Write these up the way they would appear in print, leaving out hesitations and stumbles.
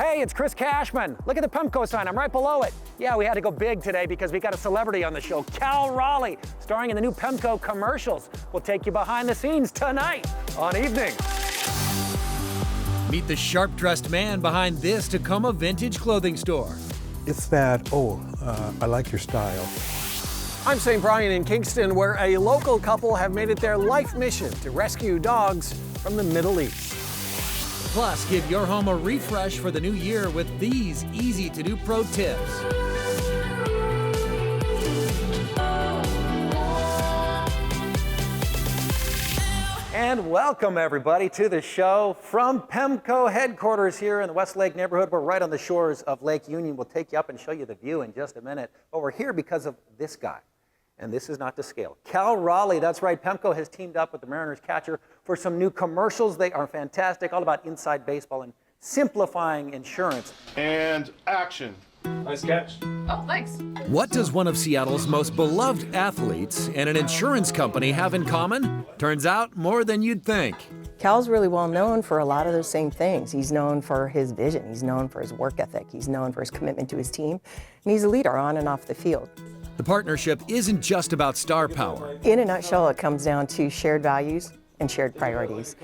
Hey, it's Chris Cashman. Look at the Pemco sign, I'm right below it. Yeah, we had to go big today because we got a celebrity on the show, Cal Raleigh, starring in the new Pemco commercials. We'll take you behind the scenes tonight on Evening. Meet the sharp-dressed man behind this Tacoma vintage clothing store. It's that, I like your style. I'm St. Brian in Kingston, where a local couple have made it their life mission to rescue dogs from the Middle East. Plus, give your home a refresh for the new year with these easy-to-do pro tips. And welcome everybody to the show from Pemco headquarters here in the Westlake neighborhood. We're right on the shores of Lake Union. We'll take you up and show you the view in just a minute. But we're here because of this guy. And this is not to scale. Cal Raleigh, that's right. Pemco has teamed up with the Mariners catcher for some new commercials. They are fantastic, all about inside baseball and simplifying insurance. And action. Nice catch. Oh, thanks. What does one of Seattle's most beloved athletes and an insurance company have in common? Turns out more than you'd think. Cal's really well known for a lot of those same things. He's known for his vision. He's known for his work ethic. He's known for his commitment to his team. And he's a leader on and off the field. The partnership isn't just about star power. In a nutshell, it comes down to shared values and shared priorities.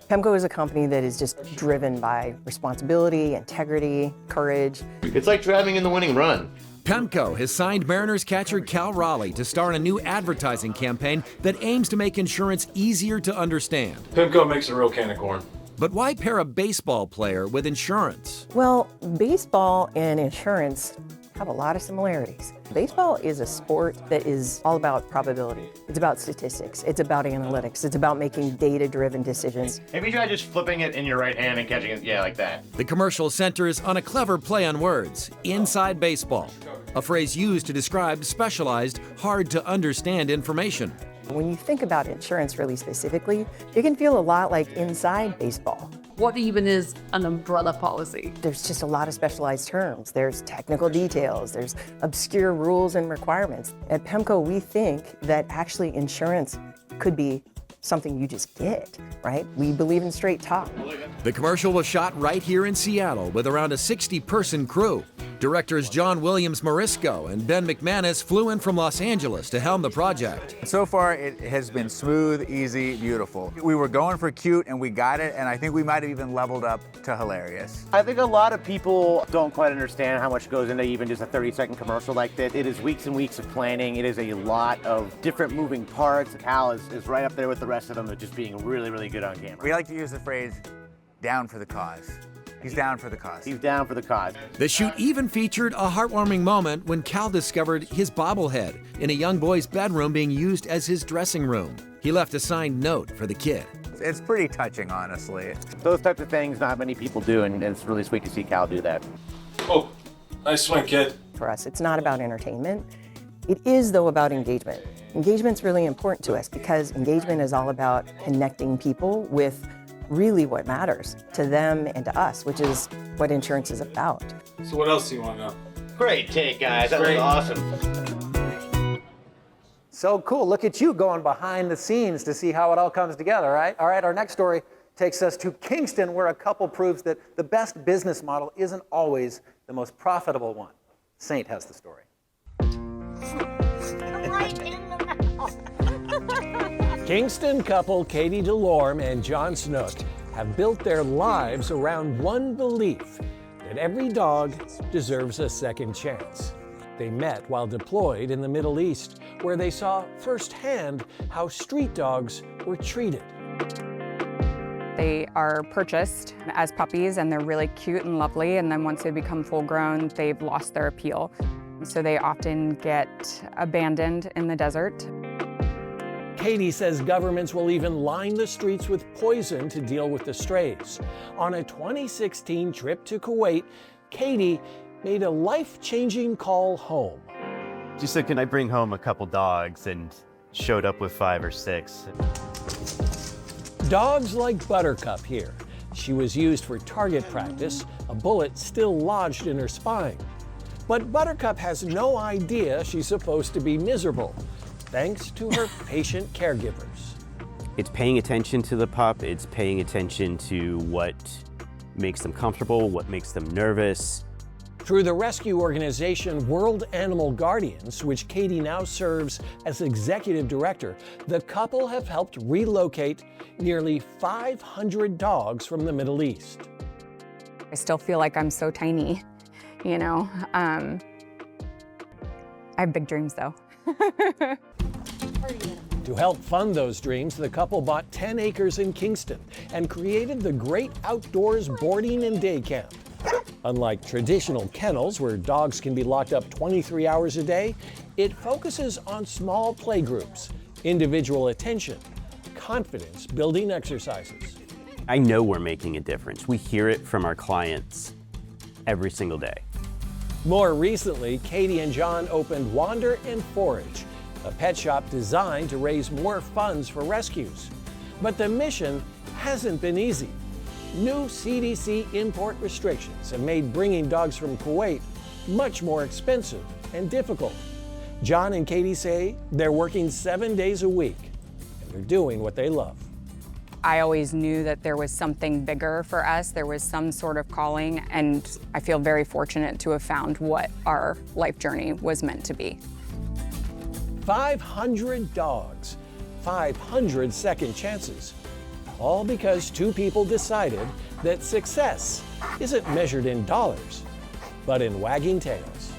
Pemco is a company that is just driven by responsibility, integrity, courage. It's like driving in the winning run. Pemco has signed Mariners catcher Cal Raleigh to star in a new advertising campaign that aims to make insurance easier to understand. Pemco makes a real can of corn. But why pair a baseball player with insurance? Well, baseball and insurance have a lot of similarities. Baseball is a sport that is all about probability. It's about statistics. It's about analytics. It's about making data-driven decisions. Maybe try just flipping it in your right hand and catching it, like that. The commercial centers on a clever play on words, inside baseball, a phrase used to describe specialized, hard-to-understand information. When you think about insurance really specifically, it can feel a lot like inside baseball. What even is an umbrella policy? There's just a lot of specialized terms. There's technical details. There's obscure rules and requirements. At Pemco, we think that actually insurance could be something you just get, right? We believe in straight talk. The commercial was shot right here in Seattle with around a 60-person crew. Directors John Williams Morisco and Ben McManus flew in from Los Angeles to helm the project. So far, it has been smooth, easy, beautiful. We were going for cute and we got it, and I think we might have even leveled up to hilarious. I think a lot of people don't quite understand how much goes into even just a 30-second commercial like this. It is weeks and weeks of planning. It is a lot of different moving parts. Cal is right up there with the rest of them of just being really, really good on camera. We like to use the phrase, down for the cause. He's down for the cause. He's down for the cause. The shoot even featured a heartwarming moment when Cal discovered his bobblehead in a young boy's bedroom being used as his dressing room. He left a signed note for the kid. It's pretty touching, honestly. Those types of things not many people do, and it's really sweet to see Cal do that. Oh, nice swing, kid. For us, it's not about entertainment. It is, though, about engagement. Engagement's really important to us because engagement is all about connecting people with really what matters to them and to us, which is what insurance is about. So what else do you want to know? Great take, guys. That was awesome. So cool, look at you going behind the scenes to see how it all comes together, right? All right, our next story takes us to Kingston, where a couple proves that the best business model isn't always the most profitable one. Saint has the story. Kingston couple Katie DeLorme and John Snook have built their lives around one belief, that every dog deserves a second chance. They met while deployed in the Middle East, where they saw firsthand how street dogs were treated. They are purchased as puppies and they're really cute and lovely, and then once they become full grown, they've lost their appeal. So they often get abandoned in the desert. Katie says governments will even line the streets with poison to deal with the strays. On a 2016 trip to Kuwait, Katie made a life-changing call home. She said, can I bring home a couple dogs, and showed up with 5 or 6. Dogs like Buttercup here. She was used for target practice, a bullet still lodged in her spine. But Buttercup has no idea she's supposed to be miserable, thanks to her patient caregivers. It's paying attention to the pup. It's paying attention to what makes them comfortable, what makes them nervous. Through the rescue organization World Animal Guardians, which Katie now serves as executive director, the couple have helped relocate nearly 500 dogs from the Middle East. I still feel like I'm so tiny, you know. I have big dreams though. To help fund those dreams, the couple bought 10 acres in Kingston and created the Great Outdoors Boarding and Day Camp. Unlike traditional kennels where dogs can be locked up 23 hours a day, it focuses on small play groups, individual attention, confidence building exercises. I know we're making a difference. We hear it from our clients every single day. More recently, Katie and John opened Wander and Forage, a pet shop designed to raise more funds for rescues. But the mission hasn't been easy. New CDC import restrictions have made bringing dogs from Kuwait much more expensive and difficult. John and Katie say they're working 7 days a week, and they're doing what they love. I always knew that there was something bigger for us. There was some sort of calling, and I feel very fortunate to have found what our life journey was meant to be. 500 dogs, 500 second chances, all because two people decided that success isn't measured in dollars, but in wagging tails.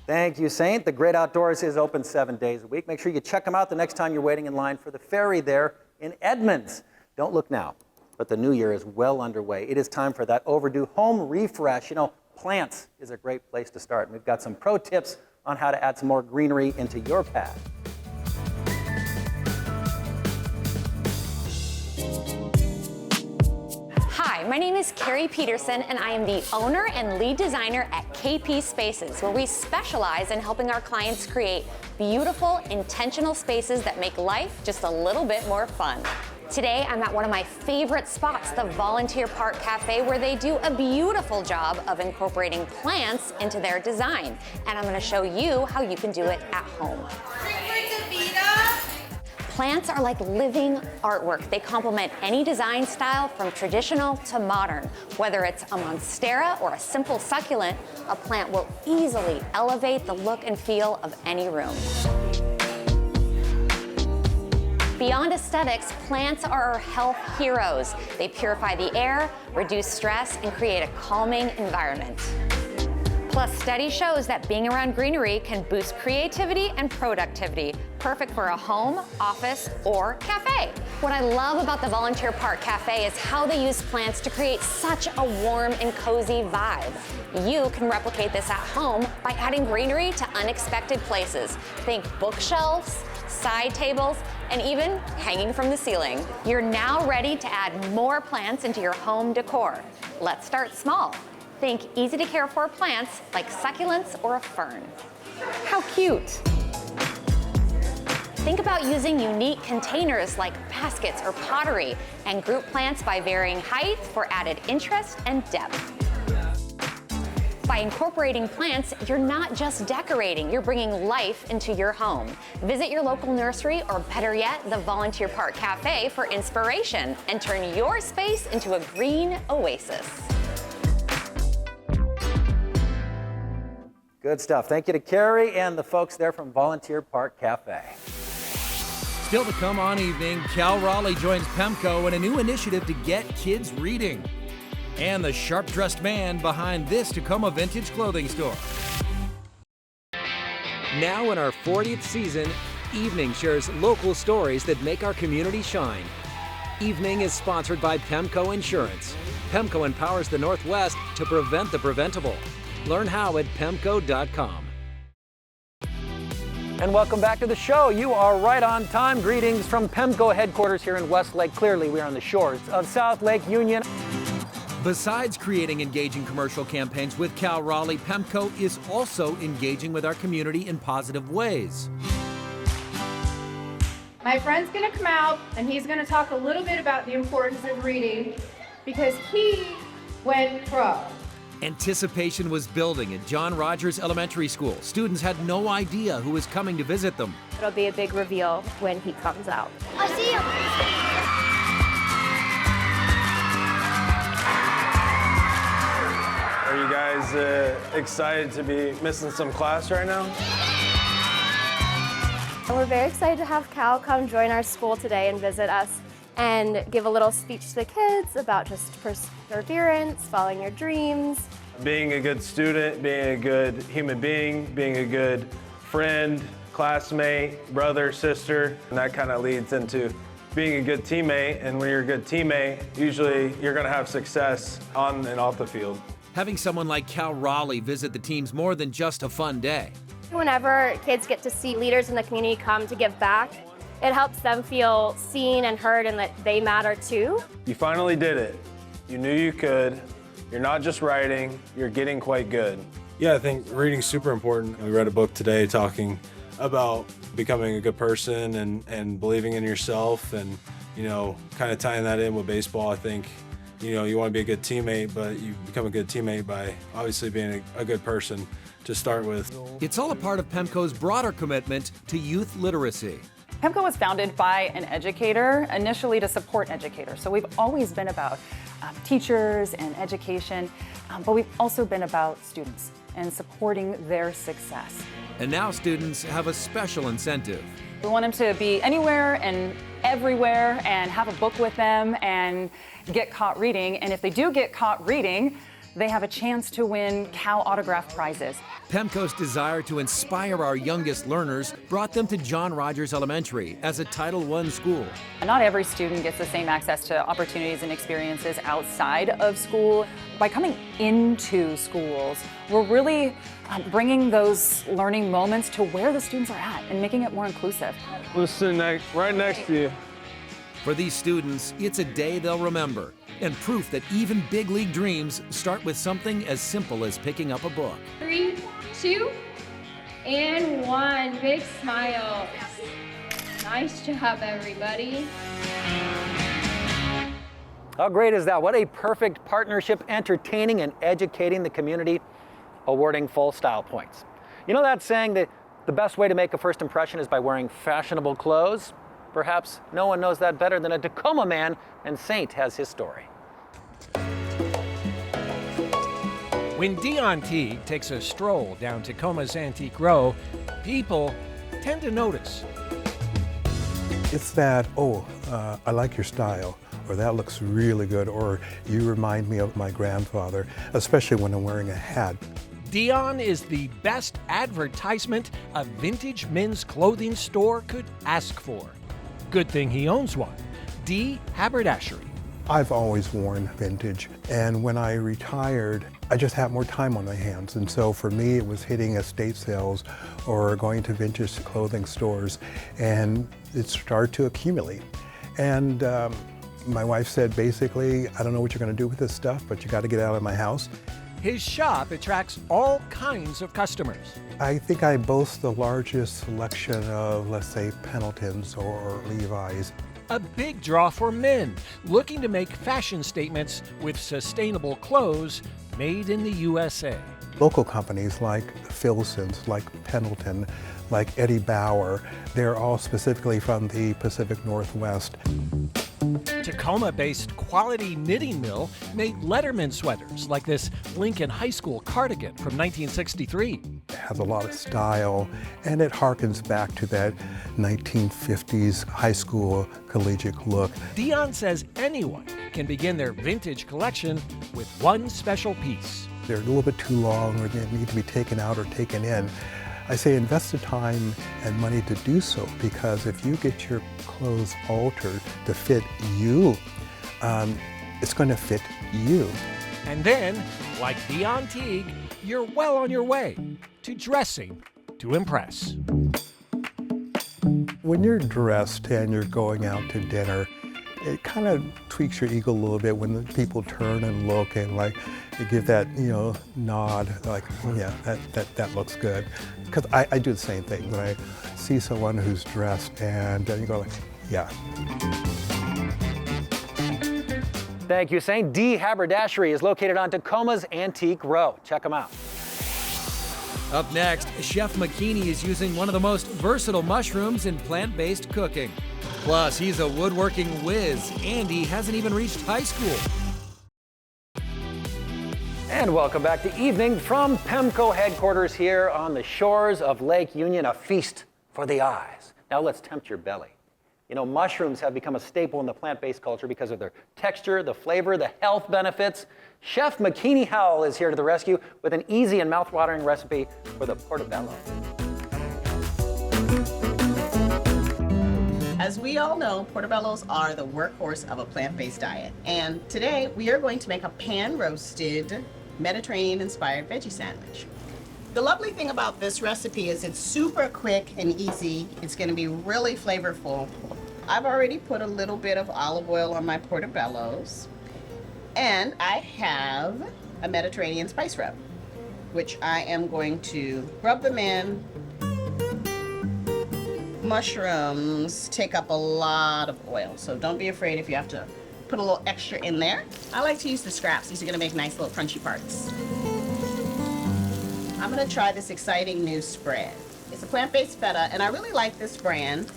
Thank you, Saint. The Great Outdoors is open 7 days a week. Make sure you check them out the next time you're waiting in line for the ferry there in Edmonds. Don't look now, but the new year is well underway. It is time for that overdue home refresh. You know, plants is a great place to start. And we've got some pro tips on how to add some more greenery into your pad. Hi, my name is Carrie Peterson, and I am the owner and lead designer at KP Spaces, where we specialize in helping our clients create beautiful, intentional spaces that make life just a little bit more fun. Today, I'm at one of my favorite spots, the Volunteer Park Cafe, where they do a beautiful job of incorporating plants into their design. And I'm gonna show you how you can do it at home. Plants are like living artwork. They complement any design style from traditional to modern. Whether it's a monstera or a simple succulent, a plant will easily elevate the look and feel of any room. Beyond aesthetics, plants are our health heroes. They purify the air, reduce stress, and create a calming environment. Plus, study shows that being around greenery can boost creativity and productivity, perfect for a home, office, or cafe. What I love about the Volunteer Park Cafe is how they use plants to create such a warm and cozy vibe. You can replicate this at home by adding greenery to unexpected places. Think bookshelves, side tables, and even hanging from the ceiling. You're now ready to add more plants into your home decor. Let's start small. Think easy to care for plants like succulents or a fern. How cute. Think about using unique containers like baskets or pottery and group plants by varying height for added interest and depth. By incorporating plants, you're not just decorating, you're bringing life into your home. Visit your local nursery, or better yet, the Volunteer Park Cafe for inspiration and turn your space into a green oasis. Good stuff. Thank you to Carrie and the folks there from Volunteer Park Cafe. Still to come on evening, Cal Raleigh joins PEMCO in a new initiative to get kids reading. And the sharp-dressed man behind this Tacoma vintage clothing store. Now in our 40th season, Evening shares local stories that make our community shine. Evening is sponsored by PEMCO Insurance. PEMCO empowers the Northwest to prevent the preventable. Learn how at PEMCO.com. And welcome back to the show. You are right on time. Greetings from PEMCO headquarters here in Westlake. Clearly, we are on the shores of South Lake Union. Besides creating engaging commercial campaigns with Cal Raleigh, PEMCO is also engaging with our community in positive ways. My friend's gonna come out and he's gonna talk a little bit about the importance of reading because he went pro. Anticipation was building at John Rogers Elementary School. Students had no idea who was coming to visit them. It'll be a big reveal when he comes out. I see him. Is excited to be missing some class right now. We're very excited to have Cal come join our school today and visit us and give a little speech to the kids about just perseverance, following your dreams. Being a good student, being a good human being, being a good friend, classmate, brother, sister, and that kind of leads into being a good teammate. And when you're a good teammate, usually you're going to have success on and off the field. Having someone like Cal Raleigh visit the team's more than just a fun day. Whenever kids get to see leaders in the community come to give back, it helps them feel seen and heard and that they matter too. You finally did it. You knew you could. You're not just writing, you're getting quite good. Yeah, I think reading's super important. We read a book today talking about becoming a good person and believing in yourself and, you know, kind of tying that in with baseball. I think, you know, you want to be a good teammate, but you become a good teammate by obviously being a good person to start with. It's all a part of PEMCO's broader commitment to youth literacy. PEMCO was founded by an educator, initially to support educators. So we've always been about teachers and education, but we've also been about students and supporting their success. And now students have a special incentive. We want them to be anywhere and everywhere and have a book with them and get caught reading. And if they do get caught reading, they have a chance to win Cal autograph prizes. PEMCO's desire to inspire our youngest learners brought them to John Rogers Elementary as a Title I school. Not every student gets the same access to opportunities and experiences outside of school. By coming into schools, we're really bringing those learning moments to where the students are at and making it more inclusive. We'll sit right next to you. For these students, it's a day they'll remember, and proof that even big league dreams start with something as simple as picking up a book. 3, 2, and 1. Big smile. Nice job, everybody. How great is that? What a perfect partnership, entertaining and educating the community, awarding full style points. You know that saying that the best way to make a first impression is by wearing fashionable clothes? Perhaps no one knows that better than a Tacoma man, and Saint has his story. When Dion Teague takes a stroll down Tacoma's Antique Row, people tend to notice. It's that, I like your style, or that looks really good, or you remind me of my grandfather, especially when I'm wearing a hat. Dion is the best advertisement a vintage men's clothing store could ask for. Good thing he owns one, D Haberdashery. I've always worn vintage, and when I retired, I just had more time on my hands, and so for me it was hitting estate sales or going to vintage clothing stores, and it started to accumulate. And my wife said, basically, I don't know what you're going to do with this stuff, but you got to get out of my house. His shop attracts all kinds of customers. I think I boast the largest selection of, let's say, Pendletons or Levi's. A big draw for men looking to make fashion statements with sustainable clothes made in the USA. Local companies like Filson's, like Pendleton, like Eddie Bauer, they're all specifically from the Pacific Northwest. Tacoma-based Quality Knitting Mill made Letterman sweaters like this Lincoln High School cardigan from 1963. It has a lot of style, and it harkens back to that 1950s high school collegiate look. Dion says anyone can begin their vintage collection with one special piece. They're a little bit too long, or they need to be taken out or taken in. I say invest the time and money to do so, because if you get your clothes altered to fit you, it's going to fit you. And then, like Dion Teague, you're well on your way to dressing to impress. When you're dressed and you're going out to dinner, it kind of tweaks your ego a little bit when the people turn and look and like they give that, nod, like, yeah, that looks good. Because I do the same thing when I see someone who's dressed and you go like, yeah. Thank you, Saint. D Haberdashery is located on Tacoma's Antique Row. Check them out. Up next, Chef McKinney is using one of the most versatile mushrooms in plant-based cooking. Plus, he's a woodworking whiz, and he hasn't even reached high school. And welcome back to Evening from PEMCO headquarters here on the shores of Lake Union, a feast for the eyes. Now let's tempt your belly. You know, mushrooms have become a staple in the plant-based culture because of their texture, the flavor, the health benefits. Chef McKeany Howell is here to the rescue with an easy and mouth-watering recipe for the portobello. As we all know, portobellos are the workhorse of a plant-based diet. And today we are going to make a pan-roasted, Mediterranean-inspired veggie sandwich. The lovely thing about this recipe is it's super quick and easy. It's going to be really flavorful. I've already put a little bit of olive oil on my portobellos. And I have a Mediterranean spice rub, which I am going to rub them in. Mushrooms take up a lot of oil, so don't be afraid if you have to put a little extra in there. I like to use the scraps. These are going to make nice little crunchy parts. I'm going to try this exciting new spread. It's a plant-based feta, and I really like this brand.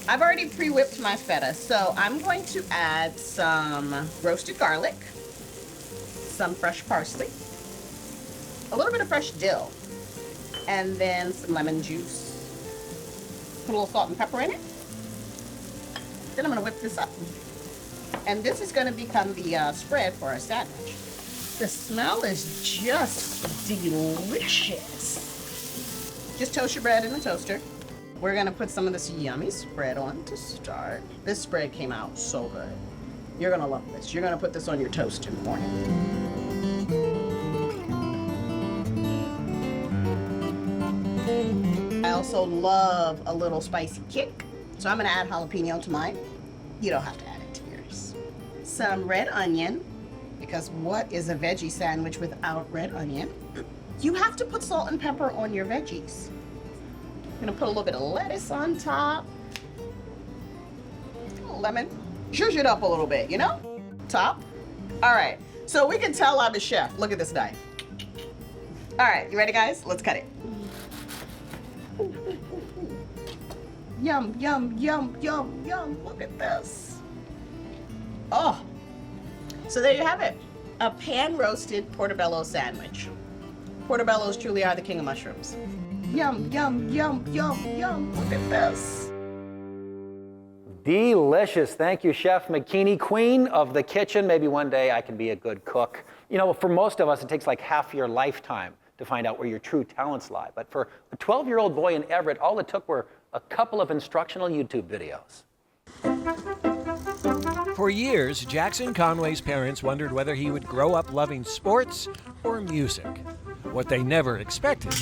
I've already pre-whipped my feta, so I'm going to add some roasted garlic, some fresh parsley, a little bit of fresh dill, and then some lemon juice. Put a little salt and pepper in it. Then I'm going to whip this up. And this is going to become the spread for our sandwich. The smell is just delicious. Just toast your bread in the toaster. We're going to put some of this yummy spread on to start. This spread came out so good. You're going to love this. You're going to put this on your toast in the morning. I also love a little spicy kick, so I'm going to add jalapeno to mine. You don't have to add it to yours. Some red onion, because what is a veggie sandwich without red onion? You have to put salt and pepper on your veggies. I'm going to put a little bit of lettuce on top. A little lemon. Zhuzh it up a little bit, you know? Top. All right, so we can tell I'm a chef. Look at this knife. All right, you ready, guys? Let's cut it. Yum, yum, yum, yum, yum. Look at this. Oh, so there you have it. A pan-roasted portobello sandwich. Portobellos truly are the king of mushrooms. Yum, yum, yum, yum, yum. Look at this. Delicious. Thank you, Chef McKeany, queen of the kitchen. Maybe one day I can be a good cook. You know, for most of us, it takes like half your lifetime to find out where your true talents lie. But for a 12-year-old boy in Everett, all it took were a couple of instructional YouTube videos. For years, Jackson Conway's parents wondered whether he would grow up loving sports or music. What they never expected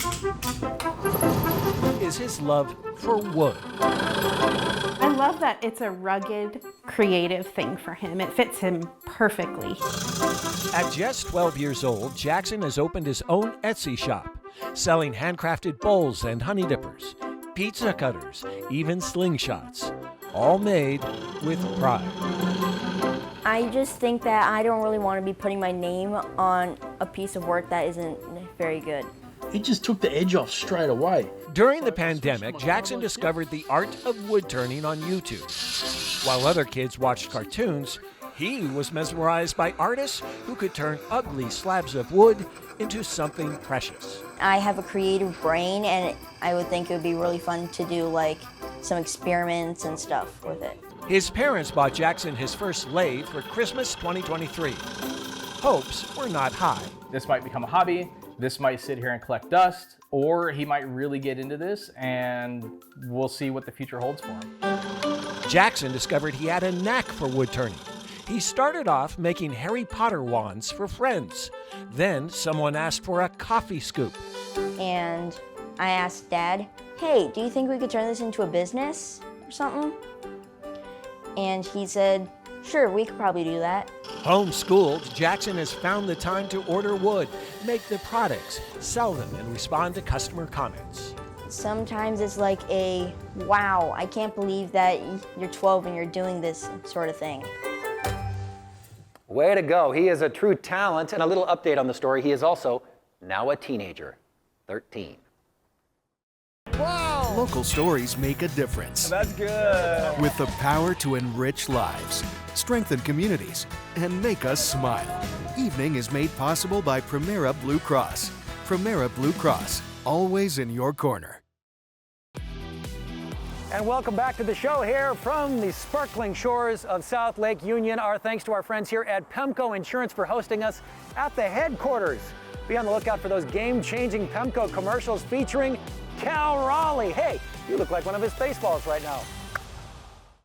is his love for wood. I love that it's a rugged, creative thing for him. It fits him perfectly. At just 12 years old, Jackson has opened his own Etsy shop, selling handcrafted bowls and honey dippers, pizza cutters, even slingshots, all made with pride. I just think that I don't really want to be putting my name on a piece of work that isn't very good. It just took the edge off straight away. During the pandemic, Jackson discovered the art of wood turning on YouTube. While other kids watched cartoons, he was mesmerized by artists who could turn ugly slabs of wood into something precious. I have a creative brain, and I would think it would be really fun to do like some experiments and stuff with it. His parents bought Jackson his first lathe for Christmas 2023. Hopes were not high. This might become a hobby. This might sit here and collect dust, or he might really get into this, and we'll see what the future holds for him. Jackson discovered he had a knack for wood turning. He started off making Harry Potter wands for friends. Then someone asked for a coffee scoop. And I asked Dad, hey, do you think we could turn this into a business or something? And he said, sure, we could probably do that. Homeschooled, Jackson has found the time to order wood, make the products, sell them, and respond to customer comments. Sometimes it's like a, wow, I can't believe that you're 12 and you're doing this sort of thing. Way to go. He is a true talent. And a little update on the story, he is also now a teenager, 13. Wow! Local stories make a difference. That's good. With the power to enrich lives, strengthen communities, and make us smile. Evening is made possible by Primera Blue Cross. Primera Blue Cross, always in your corner. And welcome back to the show here from the sparkling shores of South Lake Union. Our thanks to our friends here at Pemco Insurance for hosting us at the headquarters. Be on the lookout for those game-changing Pemco commercials featuring Cal Raleigh. Hey, you look like one of his baseballs right now.